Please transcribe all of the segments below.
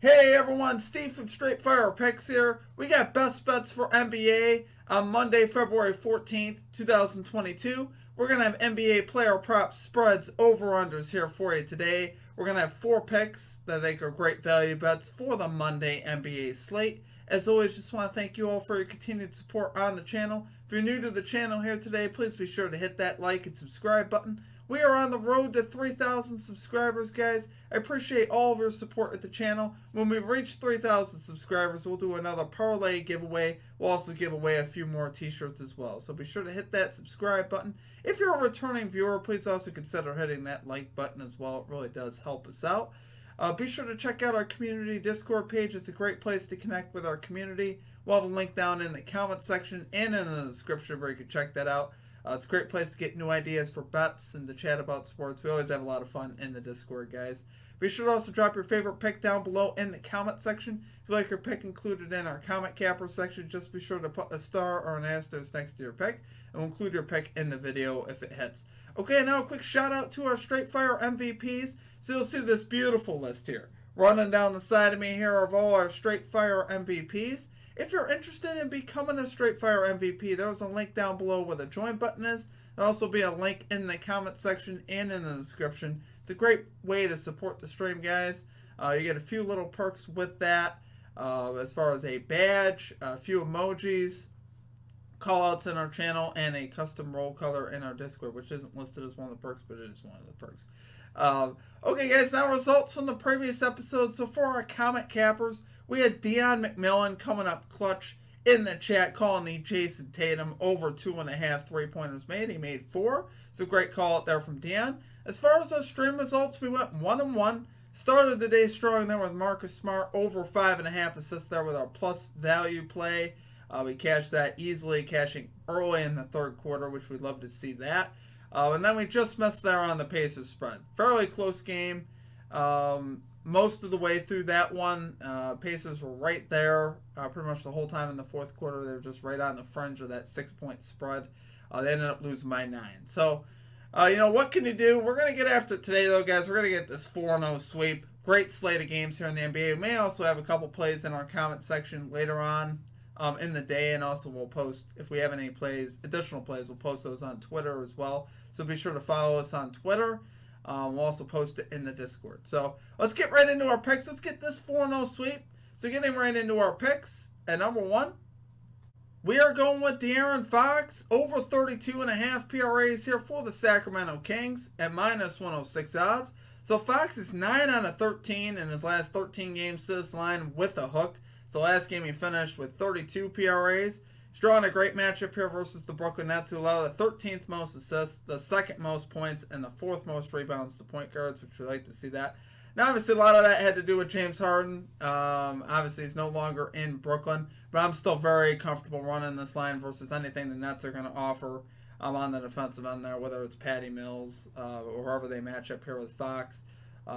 Hey everyone, Steve from Straight Fire Picks here. We got best bets for NBA on Monday, February 14th, 2022. We're going to have NBA player props, spreads, over-unders here for you today. We're going to have 4 picks that I think are great value bets for the Monday NBA slate. As always, just want to thank you all for your continued support on the channel. If you're new to the channel here today, please be sure to hit that like and subscribe button. We are on the road to 3,000 subscribers, guys. I appreciate all of your support at the channel. When we reach 3,000 subscribers, we'll do another parlay giveaway. We'll also give away a few more t-shirts as well. So be sure to hit that subscribe button. If you're a returning viewer, please also consider hitting that like button as well. It really does help us out. Be sure to check out our community Discord page. It's a great place to connect with our community. We'll have a link down in the comment section and in the description where you can check that out. It's a great place to get new ideas for bets and to chat about sports. We always have a lot of fun in the Discord, guys. Be sure to also drop your favorite pick down below in the comment section. If you like your pick included in our comment capper section, just be sure to put a star or an asterisk next to your pick, and we'll include your pick in the video if it hits. Okay, now a quick shout out to our Straight Fire MVPs. So you'll see this beautiful list here running down the side of me here of all our Straight Fire MVPs. If you're interested in becoming a Straight Fire MVP, there's a link down below where the join button is. There'll also be a link in the comment section and in the description. It's a great way to support the stream, guys. You get a few little perks with that, as far as a badge, a few emojis, callouts in our channel, and a custom roll color in our Discord, which isn't listed as one of the perks, but it is one of the perks. Okay, guys, now results from the previous episode. So for our comment cappers, we had Dion McMillan coming up clutch in the chat, calling the Jason Tatum over 2.5 3-pointers made. He made 4. So great call out there from Dion. As far as our stream results, we went 1-1. Started the day strong there with Marcus Smart over 5.5 assists there with our plus value play. We cashed that easily, cashing early in the third quarter, which we'd love to see that. And then we just missed there on the Pacers spread. Fairly close game. Most of the way through that one, Pacers were right there pretty much the whole time in the fourth quarter. They were just right on the fringe of that 6-point spread. They ended up losing by 9. So, what can you do? We're going to get after it today, though, guys. We're going to get this 4-0 sweep. Great slate of games here in the NBA. We may also have a couple plays in our comment section later on in the day, and also we'll post, if we have any additional plays, we'll post those on Twitter as well. So be sure to follow us on Twitter. We'll also post it in the Discord. So let's get right into our picks. Let's get this 4-0 sweep. So getting right into our picks. At number 1, we are going with De'Aaron Fox over 32.5 PRAs here for the Sacramento Kings at minus 106 odds. So Fox is 9 out of 13 in his last 13 games to this line with a hook. So last game he finished with 32 PRAs. He's drawing a great matchup here versus the Brooklyn Nets, who allow the 13th most assists, the 2nd most points, and the 4th most rebounds to point guards, which we like to see that. Now, obviously, a lot of that had to do with James Harden. Obviously, he's no longer in Brooklyn, but I'm still very comfortable running this line versus anything the Nets are going to offer on the defensive end there, whether it's Patty Mills or whoever they match up here with Fox.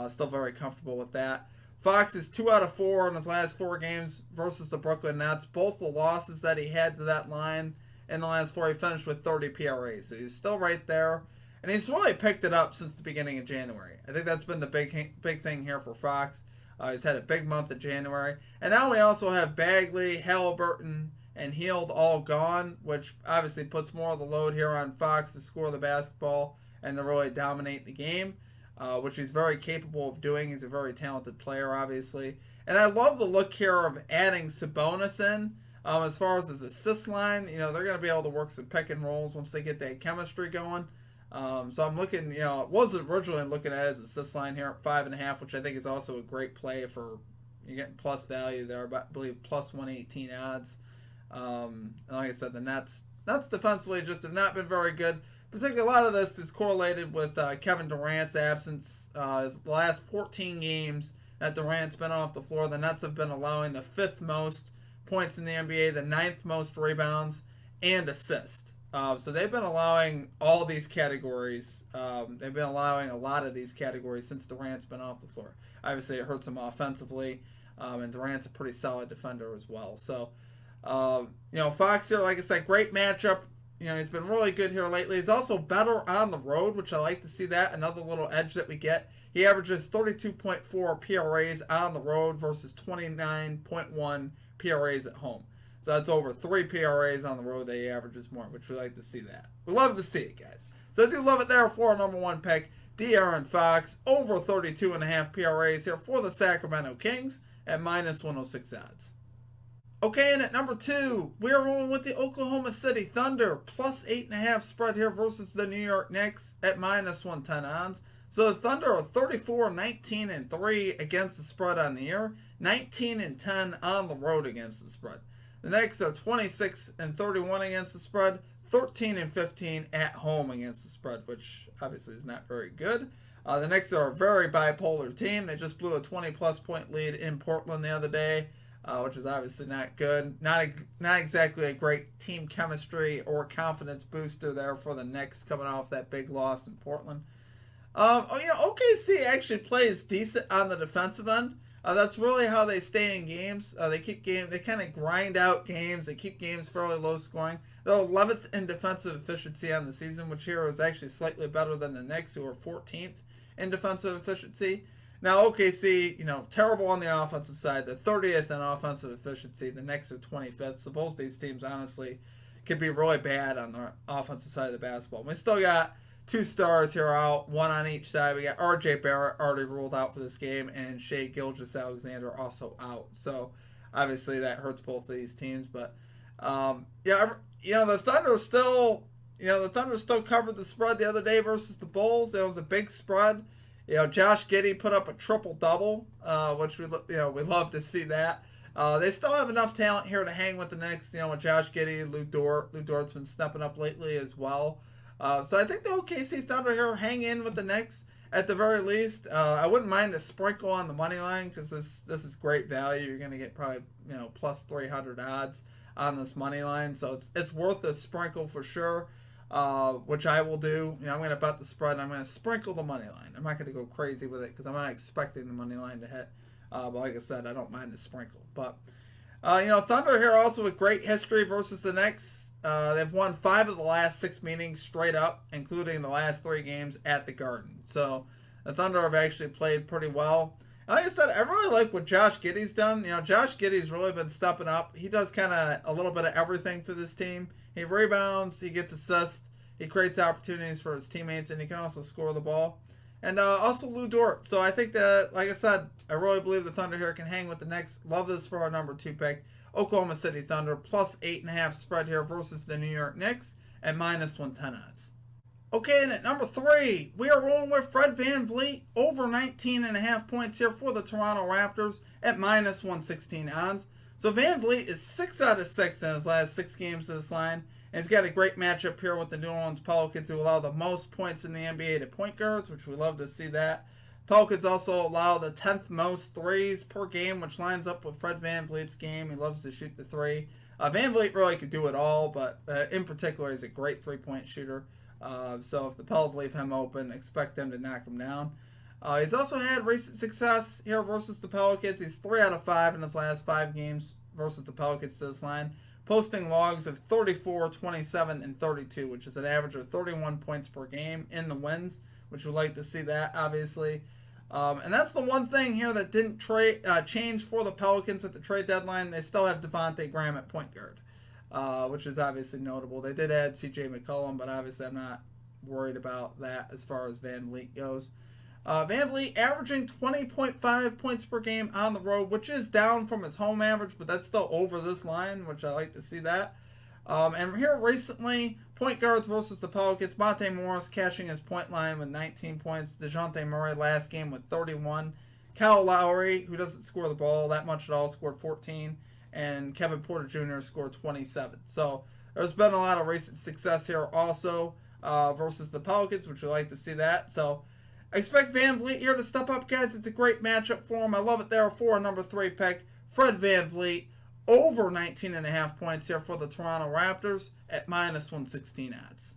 Still very comfortable with that. Fox is 2 out of 4 in his last 4 games versus the Brooklyn Nets. Both the losses that he had to that line in the last 4, he finished with 30 PRAs. So he's still right there. And he's really picked it up since the beginning of January. I think that's been the big thing here for Fox. He's had a big month of January. And now we also have Bagley, Halliburton, and Hield all gone, which obviously puts more of the load here on Fox to score the basketball and to really dominate the game. Which he's very capable of doing. He's a very talented player, obviously. And I love the look here of adding Sabonis in. As far as his assist line, they're going to be able to work some pick and rolls once they get that chemistry going. So I'm looking, wasn't originally looking at his assist line here at 5.5, which I think is also a great play for, you're getting plus value there, I believe plus 118 odds. And like I said, the Nets defensively just have not been very good. Particularly, a lot of this is correlated with Kevin Durant's absence. His last 14 games that Durant's been off the floor, the Nets have been allowing the 5th most points in the NBA, the 9th most rebounds, and assists. So they've been allowing all these categories. They've been allowing a lot of these categories since Durant's been off the floor. Obviously, it hurts them offensively, and Durant's a pretty solid defender as well. So, Fox here, like I said, great matchup. he's been really good here lately. He's also better on the road, which I like to see that. Another little edge that we get. He averages 32.4 PRAs on the road versus 29.1 PRAs at home. So that's over 3 PRAs on the road that he averages more, which we like to see that. We love to see it, guys. So I do love it there for our number 1 pick, De'Aaron Fox, over 32.5 PRAs here for the Sacramento Kings at minus 106 odds. Okay, and at number 2, we are rolling with the Oklahoma City Thunder, plus 8.5 spread here versus the New York Knicks at minus 110 odds. So the Thunder are 34, 19, and 3 against the spread on the year, 19 and 10 on the road against the spread. The Knicks are 26 and 31 against the spread, 13 and 15 at home against the spread, which obviously is not very good. The Knicks are a very bipolar team. They just blew a 20-plus point lead in Portland the other day, which is obviously not good. Not exactly a great team chemistry or confidence booster there for the Knicks coming off that big loss in Portland. OKC actually plays decent on the defensive end. That's really how they stay in games. They kind of grind out games. They keep games fairly low scoring. They're 11th in defensive efficiency on the season, which here is actually slightly better than the Knicks, who are 14th in defensive efficiency. Now OKC, terrible on the offensive side. They're 30th in offensive efficiency. The Knicks are 25th. So both these teams, honestly, could be really bad on the offensive side of the basketball. We still got 2 stars here out, 1 on each side. We got RJ Barrett already ruled out for this game, and Shai Gilgeous-Alexander also out. So obviously that hurts both of these teams. But the Thunder still, covered the spread the other day versus the Bulls. It was a big spread. Josh Giddey put up a triple-double, which we love to see that. They still have enough talent here to hang with the Knicks, with Josh Giddey, Lou Dort. Lou Dort's been stepping up lately as well. So I think the OKC Thunder here hang in with the Knicks at the very least. I wouldn't mind a sprinkle on the money line because this is great value. You're going to get probably plus 300 odds on this money line, so it's worth a sprinkle for sure. Which I will do. I'm going to bet the spread, and I'm going to sprinkle the money line. I'm not going to go crazy with it because I'm not expecting the money line to hit. But like I said, I don't mind the sprinkle. But, Thunder here also with great history versus the Knicks. They've won 5 of the last 6 meetings straight up, including the last 3 games at the Garden. So the Thunder have actually played pretty well. Like I said, I really like what Josh Giddey's done. Josh Giddey's really been stepping up. He does kind of a little bit of everything for this team. He rebounds, he gets assists, he creates opportunities for his teammates, and he can also score the ball. And also Lou Dort. So I think that, like I said, I really believe the Thunder here can hang with the Knicks. Love this for our number 2 pick. Oklahoma City Thunder, plus 8.5 spread here versus the New York Knicks at minus 110 odds. Okay, and at number 3, we are rolling with Fred VanVleet, over 19.5 points here for the Toronto Raptors at minus 116 odds. So VanVleet is 6 out of 6 in his last 6 games to this line. And he's got a great matchup here with the New Orleans Pelicans, who allow the most points in the NBA to point guards, which we love to see that. Pelicans also allow the 10th most threes per game, which lines up with Fred VanVleet's game. He loves to shoot the 3. VanVleet really could do it all, but in particular, he's a great 3-point shooter. So if the Pels leave him open, expect them to knock him down. He's also had recent success here versus the Pelicans. He's 3 out of 5 in his last 5 games versus the Pelicans to this line, posting logs of 34, 27, and 32, which is an average of 31 points per game in the wins, which we'd like to see that, obviously. And that's the one thing here that didn't change for the Pelicans at the trade deadline. They still have Devontae Graham at point guard, which is obviously notable. They did add C.J. McCollum, but obviously I'm not worried about that as far as VanVleet goes. VanVleet averaging 20.5 points per game on the road, which is down from his home average, but that's still over this line, which I like to see that. And here recently, point guards versus the Pelicans, Monte Morris cashing his point line with 19 points. DeJounte Murray last game with 31. Kyle Lowry, who doesn't score the ball that much at all, scored 14. And Kevin Porter Jr. scored 27. So there's been a lot of recent success here also versus the Pelicans, which we like to see that. So I expect VanVleet here to step up, guys. It's a great matchup for him. I love it there for a number 3 pick. Fred VanVleet, over 19.5 points here for the Toronto Raptors at minus 116 odds.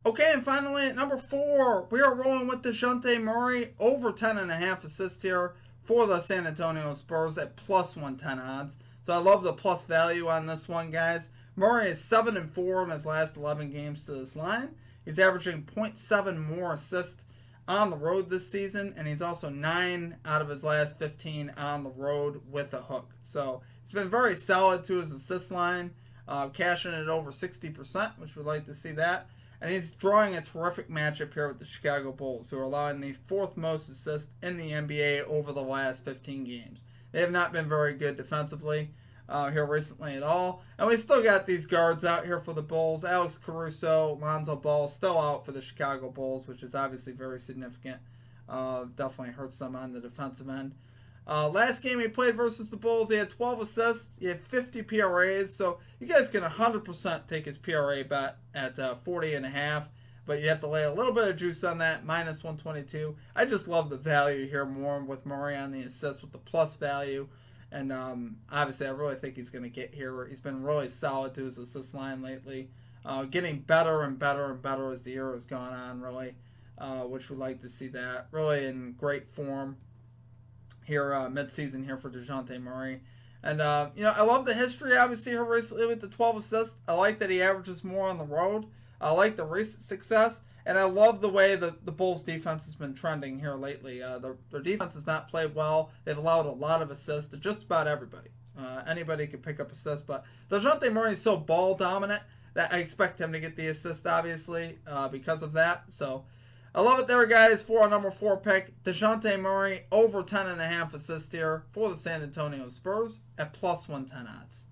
Okay, and finally at number 4, we are rolling with DeJounte Murray, over 10.5 assists here for the San Antonio Spurs at plus 110 odds. So I love the plus value on this one, guys. Murray is 7-4 in his last 11 games to this line. He's averaging 0.7 more assists on the road this season, and he's also 9 out of his last 15 on the road with a hook. So he's been very solid to his assist line, cashing it over 60%, which we'd like to see that. And he's drawing a terrific matchup here with the Chicago Bulls, who are allowing the 4th most assists in the NBA over the last 15 games. They have not been very good defensively here recently at all. And we still got these guards out here for the Bulls. Alex Caruso, Lonzo Ball still out for the Chicago Bulls, which is obviously very significant. Definitely hurts them on the defensive end. Last game he played versus the Bulls, he had 12 assists, he had 50 PRAs, so you guys can 100% take his PRA bet at 40.5, but you have to lay a little bit of juice on that, minus 122. I just love the value here more with Murray on the assists with the plus value, and obviously I really think he's going to get here. He's been really solid to his assist line lately, getting better and better and better as the year has gone on, really, which we'd like to see that. Really in great form here mid-season here for DeJounte Murray. And, I love the history, obviously, here recently with the 12 assists. I like that he averages more on the road. I like the recent success. And I love the way the Bulls' defense has been trending here lately. Their defense has not played well. They've allowed a lot of assists to just about everybody. Anybody can pick up assists. But DeJounte Murray is so ball-dominant that I expect him to get the assist, obviously, because of that. So I love it there, guys, for our number 4 pick. DeJounte Murray over 10.5 assists here for the San Antonio Spurs at plus 110 odds.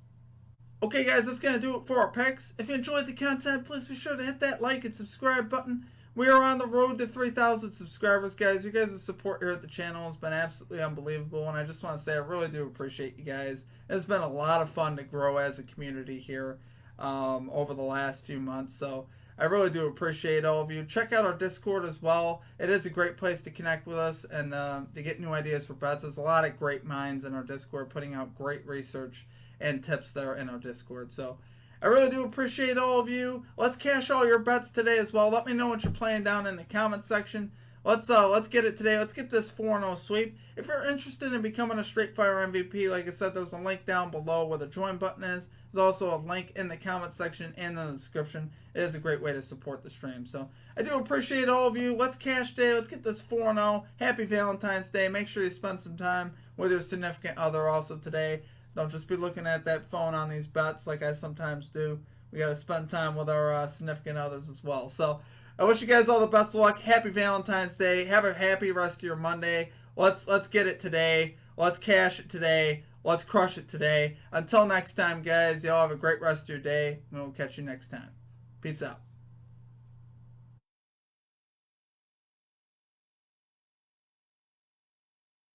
Okay, guys, that's going to do it for our picks. If you enjoyed the content, please be sure to hit that like and subscribe button. We are on the road to 3,000 subscribers, guys. You guys' support here at the channel has been absolutely unbelievable, and I just want to say I really do appreciate you guys. It's been a lot of fun to grow as a community here over the last few months, so I really do appreciate all of you. Check out our Discord as well. It is a great place to connect with us and to get new ideas for bets. There's a lot of great minds in our Discord putting out great research and tips there in our Discord. So I really do appreciate all of you. Let's cash all your bets today as well. Let me know what you're playing down in the comment section. Let's get it today. Let's get this 4-0 sweep. If you're interested in becoming a Straight Fire MVP, like I said, there's a link down below where the join button is. There's also a link in the comment section and in the description. It is a great way to support the stream. So I do appreciate all of you. Let's cash today. Let's get this 4-0. Happy Valentine's Day. Make sure you spend some time with your significant other also today. Don't just be looking at that phone on these bets like I sometimes do. We got to spend time with our significant others as well. So I wish you guys all the best of luck. Happy Valentine's Day. Have a happy rest of your Monday. Let's get it today. Let's cash it today. Let's crush it today. Until next time, guys, y'all have a great rest of your day. And we'll catch you next time. Peace out.